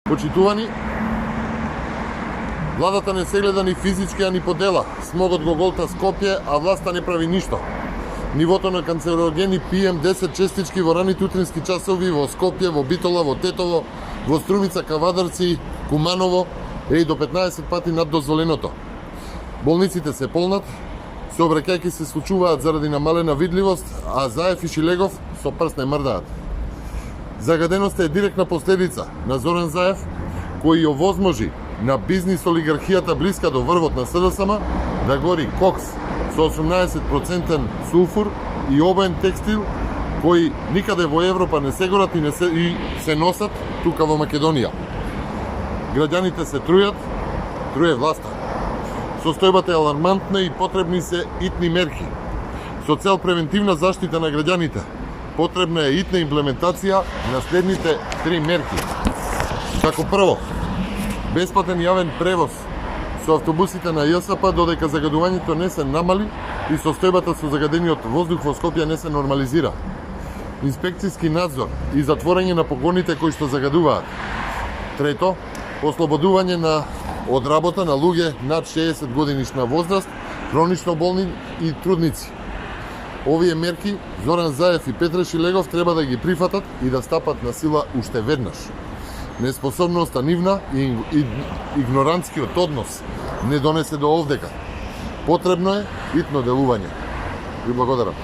Почитувани, владата не се гледа ни физички, а ни по дела. Смогот го голта Скопје, а власта не прави ништо. Нивото на канцерогени PM10 честички во раните утрински часови во Скопје, во Битола, во Тетово, во Струмица, Кавадарци, Куманово е и до 15 пати над дозволеното. Болниците се полнат, сообраќајки се случуваат заради намалена видливост, а Заев и Шилегов со прст не мрдаат. Загаденоста е директна последица на Зоран Заев, кој овозможи на бизнис олигархијата блиска до врвот на СДСМ да гори кокс со 18% сулфур и обоен текстил, кои никаде во Европа не се горат и се носат тука во Македонија. Граѓаните се труе власта. Состојбата е алармантна и потребни се итни мерки. Со цел превентивна заштита на граѓаните, потребна е итна имплементација на следните 3 мерки. Како прво, бесплатен јавен превоз со автобусите на ЈСП додека загадувањето не се намали и состојбата со загадениот воздух во Скопје не се нормализира. Инспекцијски надзор и затворање на погоните кои што загадуваат. Трето, ослободување од работа на луѓе над 60 годинишна возраст, хронично болни и трудници. Овие мерки Зоран Заев и Петре Шилегов треба да ги прифатат и да стапат на сила уште веднаш. Неспособноста нивна и игнорантскиот однос не донесе до овдека. Потребно е итно делување. Ви благодарам.